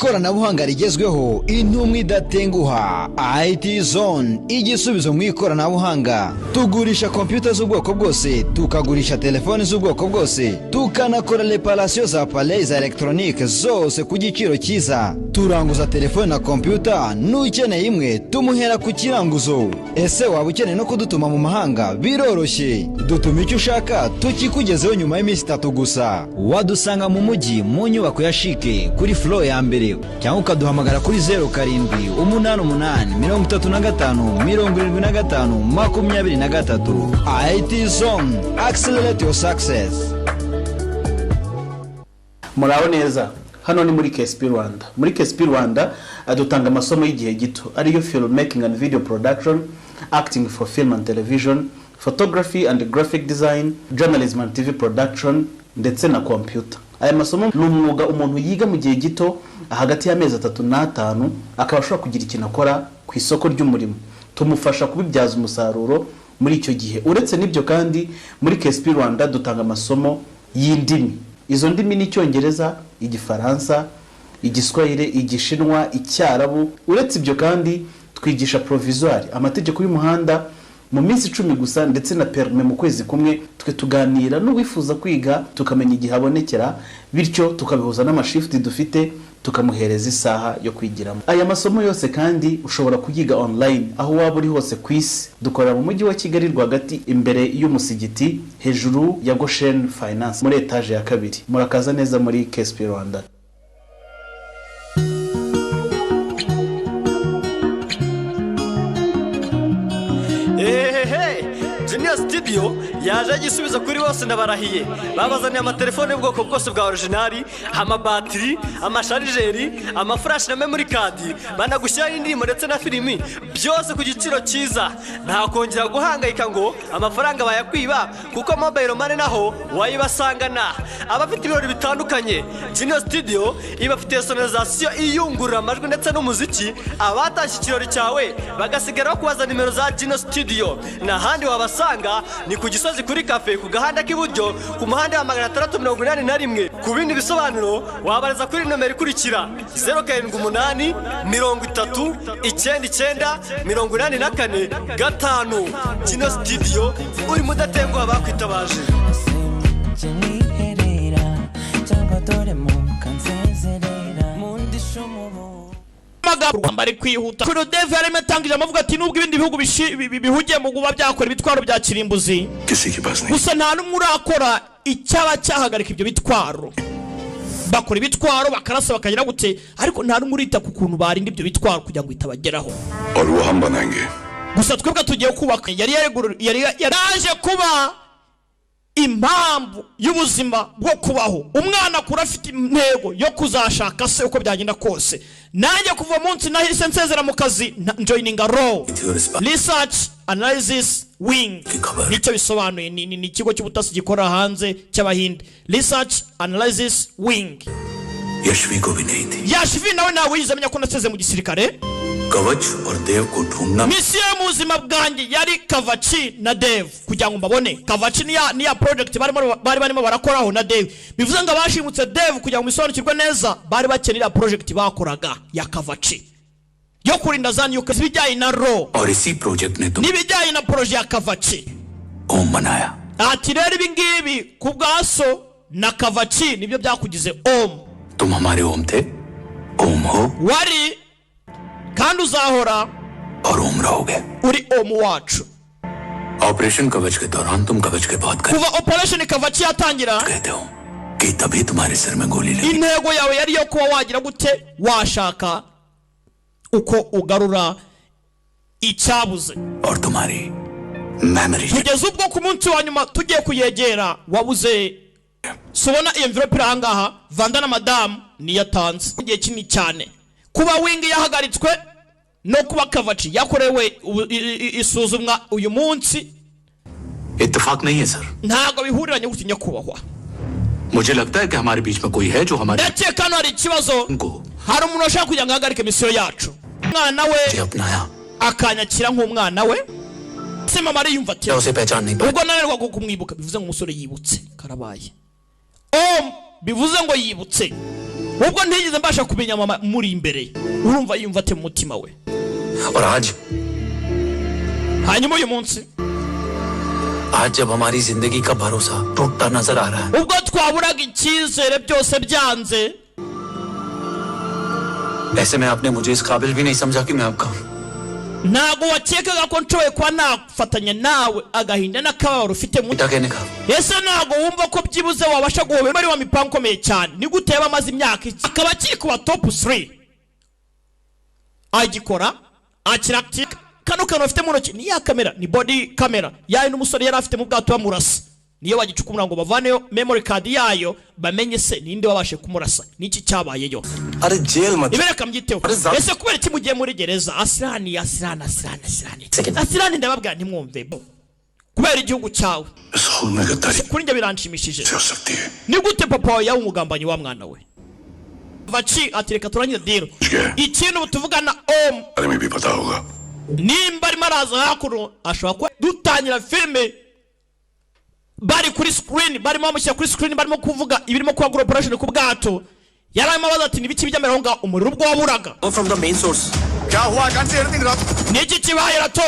ikoranabuhanga rigezweho intumwa idatenguha IT Zone igisubizo mu ikoranabuhanga. Tugurisha computer z'ubwoko bwose, tukagurisha telefone z'ubwoko bwose, tukanakora reparation za appareils electroniques zose ku giciro cyiza. Turanguza telefone na computer n'ukeneye imwe tumuhera ku kiranguzo. Ese waba ukeneye no kudutuma mu mahanga? Biroroshye, dutuma icyo ushaka tukikugezeho nyuma y'imisi 3 gusa. Wadusanga mu mujyi mu nyubako ya Shike kuri floor ya mbere, cyangwa ukaduhamagara kuri 0788357523. IT Zone, accelerate your success. Muraho neza, hano ni muri KSP Rwanda. Muri KSP Rwanda adutanga amasomo y'igihe gito ariyo filmmaking and video production, acting for film and television, photography and graphic design, journalism and TV production ndetse na computer. Aya masomo ni umwuga umuntu yiga mu gihe gito hagati y'amezi 3 na 5 akaba ashobora kugira ikintu akora ku isoko ry'umurimo. Tumufasha kubibyaza umusaruro muri icyo gihe. Uretse nibyo kandi muri KSP Rwanda dutanga amasomo y'indimi. Izo ndimi ni Icyongereza, Igifaransa, Igiswahili, Igishinwa, Icyarabu. Uretse ibyo kandi twigisha provisoire, amategeko y'umuhanda mu minsi 10 gusa ndetse na permis mu kwezi kumwe. Twe tuganira n'uwifuza kwiga tukamenya igihe abonekera, bityo tukabihuza n'amashifti dufite tukamuhereza isaha yo kwigiramo. Aya masomo yose kandi ushobora kuyiga online aho waba uri hose ku isi. Dukorera mu mujyi wa Kigali rwagati imbere y'umusigiti hejuru ya Goshen Finance muri etage ya 2. Murakaza neza muri KSP Rwanda. Genius Studio yaje gisubiza kuri bose ndabarahiye. Babazaniye amatelefone y'ubwoko bwose bwa original, amabatiri, amasharijeri, amaflash na memory card, banagushyira indirimbo ndetse na filimi byose ku giciro cyiza. Nta kongera guhangayika ngo amafaranga bayakwiba kuko mobile money naho wayibasangana. Abafite ibirori bitandukanye, Genius Studio ibafite sonorisation iyungurura amajwi ndetse n'umuziki. Abatashye ikirori cyawe bagasigara kubaza nimero za Genius Studio. Na handi wabasanga ni ku Gisozi kuri cafe ku gahanda k'iburyo ku muhanda wa 681. Ku bindi bisobanuro wabareza kuri nomero ikurikira 078 30 99 84 5. Genius Studio uri mudatenguha bakwitabaje. Bari kwihuta kuri Dave yarimo tangije amavuga ati nubwo ibindi bihugu bihugiye mu guba byakora ibitwaro bya kirimbuzi gusa nta numwe urakora icyaba cyahagarika ibyo bitwaro. Bakora ibitwaro bakarasa bakagira gute, ariko nta numwe urita ku kuntu barinda ibyo bitwaro kugira ngo itabageraho. Gusa twebwe tugiye kubaka yari yaraje kuba impamvu y'ubuzima bwo kubaho. Umwana kura afite intego yo kuzashaka se uko byagenda kose. Nanjye kuva munsi nahise nsezera mu kazi joining a role research analysis wing. Nicyo bisobanuye ni ikigo cy'ubutasi gikora hanze cy'Abahinde. Research analysis wing. Yashvi को भी नहीं थी. Yashvi nawe nawe yizamenya ko naseze mu gisirikare. कवच और देव को ढूंढना. Misiyo y'ubuzima bwanjye yari Kavachi na Dev kugira ngo mbabone. Kavachi niya project bari barimo barakoraho na Dev. Bivuze ngo abashimutse Dev kugira ngo bisobanukirwe neza bari bakenera project bakoraga ya Kavachi yo kurinda za nyuka bijyanye na ro. और इसी प्रोजेक्ट ने n'ibijyanye na project ya Kavachi ओम बनाया. ati rero ibingibi ku bwaso na Kavachi nibyo byakugize Om. तुम हमारे ओम थे, ओम हो wari kandi uzahora और ओम रहोगे. uri Om wacu. ऑपरेशन कवच के दौरान तुम कवच के बहुत करीब kuva operation Kavachi yatangira कहते हो कि तभी तुम्हारे सिर में गोली लगी. intego yawe yari yo kuba wagira gute washaka uko ugarura icyabuze. और तुम्हारी memory kugeza ubwo ku munsi wa nyuma tugiye kuyegera wabuze. Sobona envelope irangaha Vandana madam ni yatanze igihe kinini cyane. Kuba wing yahagaritswe no kuba Kavachi yakorewe isuzumwa uyu munsi इत्तेफाक नहीं है sir. ntago bihuriranye gutinya kubahwa. मुझे लगता है कि हमारे बीच में कोई है जो हमारे ndakeka hano hari ikibazo. Hari umuntu washaka kugira ngo ahagarike misiyo yacu. Umwana we अपनाया akanyakira nk'umwana we. Se mama ari yumva ati उसे पहचान नहीं पाया. ubwo nanirwa kumwibuka bivuze ngo umusore yibutse karabaye. Bivuze ngo yibutse ubwo ntigeze mbasha kumenya mama muri imbere urumva yumva ate mu mutima we और hanyuma uyu munsi आज जब हमारी जिंदगी का भरोसा टूटता नजर आ रहा है ubwo twaburaga icyizere byose byanze ऐसे में आपने मुझे इस काबिल भी नहीं समझा कि मैं आपका ntago wakekaga ko nshoboye kuba nafatanya nawe agahinda n'akababaro ufite mu ese ntago wumva ko byibuze wabasha guhobera bari wa mipango ikomeye cyane ni gute yaba amaze imyaka iki akaba kiri kuba top 3 agikora akiraktika kano kantu afite mu ntoki ni ya kamera ni body camera yayo n'umusore yari afite mu bwato bamurasa niyo bagicukumura ngo bavaneyo memory card yayo bamenye se ninde wabashe kumurasa niki cyabayeyo अरे जेल मत ibereka mbyiteho ese kubera iki mugiye muri gereza asirani ndababwira ntimwumve kubera igihugu cyawe kuri njye biranshimishije ni gute papa wawe yawe umugambanyi wa mwana we vaci atireka turangiza deal ikintu tuvugana nimba arimo araza hakuno ashobora kuba dutangira filime bari kuri screen barimo bamushyira kuri screen barimo kuvuga ibirimo kuba operation ku bwato yarimo abaza ati nibiki by'ameronga umuriro ubwo waburaga from the main source niki kibaye rato